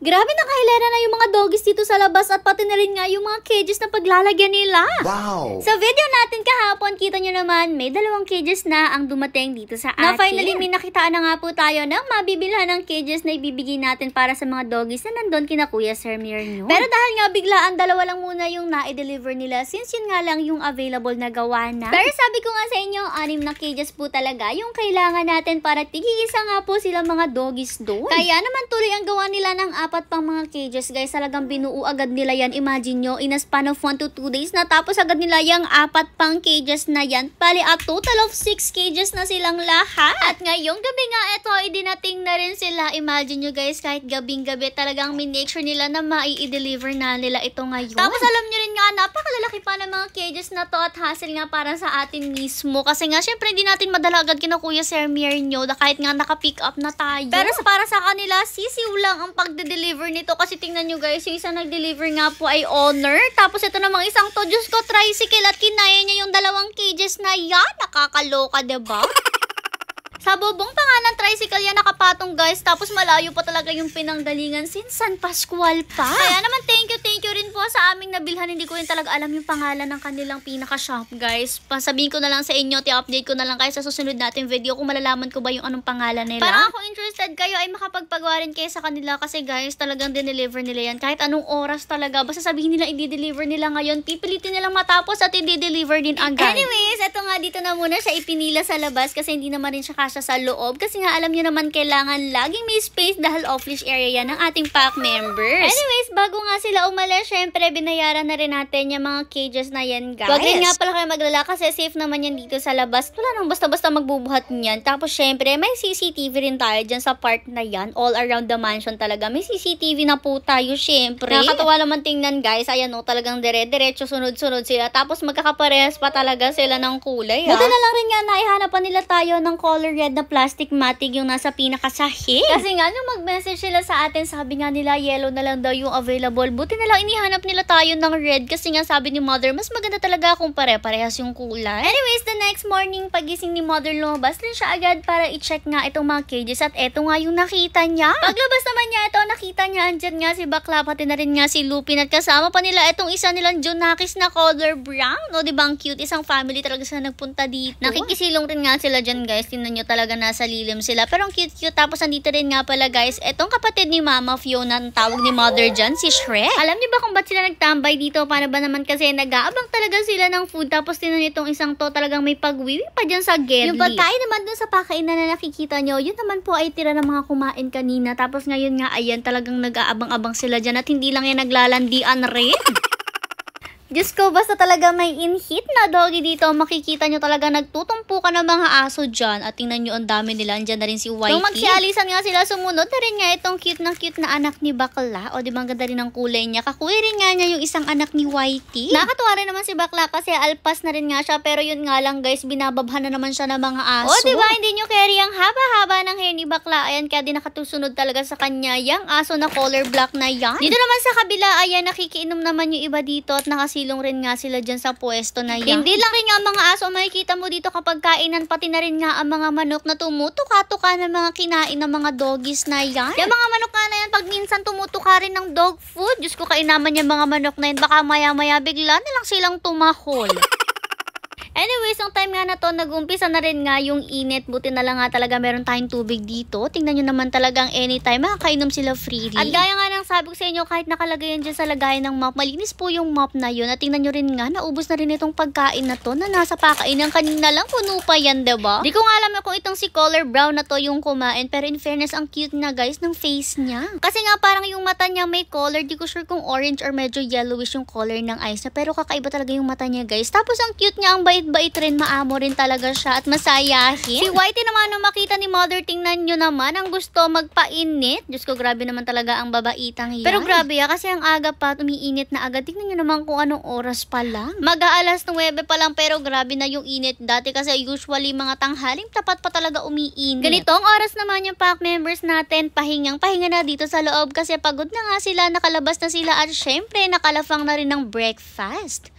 Grabe, nakahilera na yung mga doggies dito sa labas at pati na rin nga yung mga cages na paglalagyan nila. Wow! Sa video natin kahapon, kita nyo naman, may 2 cages na ang dumating dito sa atin. Na finally, may nakitaan na nga po tayo ng mabibilhan ng cages na ibibigay natin para sa mga doggies na nandun kina Kuya Sir Mierno. Pero dahil nga biglaan, 2 lang muna yung na-deliver nila since yun nga lang yung available na gawa na. Pero sabi ko nga sa inyo, 6 na cages po talaga yung kailangan natin para tig-isa nga po sila mga doggies doon. Kaya naman tuloy ang gawa nila ng 4 pang mga cages, guys. Talagang binuo agad nila yan. Imagine nyo, in a span of 1 to 2 days, natapos agad nila yung 4 pang cages na yan. Bali, a total of 6 cages na silang lahat. At ngayong gabi nga, ito, idinating na rin sila. Imagine nyo, guys, kahit gabing-gabi, talagang minake sure nila na mai-deliver na nila ito ngayon. Tapos alam nyo rin nga, napakalalaki pa ng mga cages na to at hassle nga para sa atin mismo. Kasi nga, syempre, hindi natin madala agad kina Kuya Sir Mierno kahit nga naka-pick up na tayo. Pero para sa kanila, sisiw lang ang pagde-deliver nito kasi tingnan nyo, guys, yung isang nag-deliver nga po ay Honor. Tapos ito namang isang to, Diyos ko, tricycle at kinaya niya yung 2 cages na yan. Nakakaloka, diba? Sa bubong pa nga ng tricycle yan nakapatong, guys. Tapos malayo pa talaga yung pinanggalingan since San Pascual pa. Kaya naman thank you rin po sa aming nabilhan. Hindi ko rin talaga alam yung pangalan ng kanilang pinaka-shop, guys. Pasabihin ko na lang sa inyo, update ko na lang kayo sa susunod natin video kung malalaman ko ba yung anong pangalan nila. Para kung interested kayo ay makapagpagawa rin kayo sa kanila kasi, guys, talagang dineliver nila yan. Kahit anong oras talaga. Basta sabihin nila i-deliver nila ngayon, pipilitin nilang matapos at i-deliver din agad. Anyways, eto nga, dito na muna siya ipinila sa labas kasi hindi naman rin siya kasya sa loob kasi nga alam niyo naman kailangan laging may space dahil off-leash area yan ng ating pack members. Anyways, bago nga sila umalis, syempre binayaran na rin natin yung mga cages na yan, guys. Wag rin nga pala kayo maglala kasi safe naman yan dito sa labas. Wala nang basta-basta magbubuhat niyan. Tapos syempre may CCTV rin tayo dyan sa part na yan. All around the mansion talaga. May CCTV na po tayo, syempre. Nakakatawa naman tingnan, guys. Ayan o, talagang dire-diretso sunod-sunod sila. Tapos magkakaparehas pa talaga sila ng kulay. Buti na lang rin nga naihanapan nila tayo ng color red na plastic matic yung nasa pinakasahig. Kasi nga, nung mag-message sila sa atin, sabi nga nila, yellow na lang daw yung available. Buti na lang inihanap nila tayo ng red kasi nga sabi ni Mother, mas maganda talaga kung pare-parehas yung kulay. Anyways, the next morning, pagising ni Mother, lumabas din siya agad para i-check nga itong mga cages at eto nga yung nakita niya. Paglabas naman niya ito, nakita niya, andyan nga si Bakla, pati na rin nga si Lupin at kasama pa nila itong isa nilang Junakis na color brown. O, diba ang cute? Isang family talaga sila nagpunta dito. Nakikisilong rin nga sila dyan, guys. Tingnan nyo talaga nasa lilim sila. Pero ang cute-cute. Tapos andito rin nga pala, guys, etong kapatid ni Mama Fiona, ang tawag ni Mother dyan, si Shrek. Alam niyo ba kung ba't sila nagtambay dito? Paano ba naman kasi nag-aabang talaga sila ng food. Tapos tinan itong isang to, talagang may pagwiwi pa dyan sa gate. Yung pagkain naman dun sa pakainan na nakikita nyo, yun naman po ay tira ng mga kumain kanina. Tapos ngayon nga, ayan, talagang nag-aabang-abang sila dyan. At hindi lang yan naglalandian rin. Diyos ko, basta talaga may in-hit na doggy dito. Makikita nyo talaga nagtutumpukan ng mga aso dyan. At tingnan nyo, ang dami nila. Andyan na rin si Whitey. Nung magsialisan nga sila, sumunod na rin nga itong cute na anak ni Bakla. O, di ba ang ganda rin ang kulay niya. Kakuwi rin nga niya yung isang anak ni Whitey. Nakakatuwa rin naman si Bakla kasi alpas na rin nga siya. Pero yun nga lang, guys, binababhan na naman siya ng mga aso. O, di ba hindi nyo carry ang haba-haba ng hair ni Bakla. Ayan, kaya din nakatusunod talaga sa kanya yung aso na color black na yan. Dito naman sa kabila, ayan, nakikiinom naman yung iba dito at silong rin nga sila dyan sa pwesto na yan. Hindi lang rin nga mga aso makikita mo dito kapag kainan, pati na rin nga ang mga manok na tumutuka-tuka ng mga kinain ng mga doggies na yan. Yung mga manok na yan, pag minsan tumutuka rin ng dog food, Diyos ko, kainaman yung mga manok na yan, baka maya-maya bigla na lang silang tumahol. Anyways, yung time nga na to, nag-umpisa na rin nga yung init. Buti na lang nga talaga meron tayong tubig dito. Tingnan nyo naman talagang anytime makakainom sila freely. At gaya nga ng sabi ko sa inyo, kahit nakalagay yan dyan sa lagayan ng mop, malinis po yung mop na yun. At tingnan nyo rin nga, naubos na rin itong pagkain na to na nasa pakainan. Kanina lang, puno pa yan, diba? Di ko nga alam kung itong si color brown na to yung kumain. Pero in fairness, ang cute na, guys, ng face niya. Kasi nga parang yung mata niya may color. Di ko sure kung orange or medyo yellowish yung color ng eyes na. Pero kakaiba talaga yung mata niya, guys. Tapos ang cute niya, ang bait rin, maamo rin talaga siya at masayahin. Si Whitey naman nung makita ni Mother, tingnan nyo naman, ang gusto magpainit. Diyos ko, grabe naman talaga ang babaitang yan. Pero grabe kasi ang aga pa, umiinit na agad. Tingnan nyo naman kung anong oras pa lang. Mag-aalas 9 pa lang, pero grabe na yung init. Dati kasi usually mga tanghaling tapat pa talaga umiinit. Ganitong oras naman yung pack members natin, pahinga na dito sa loob kasi pagod na nga sila, nakalabas na sila at syempre nakalafang na rin ng breakfast.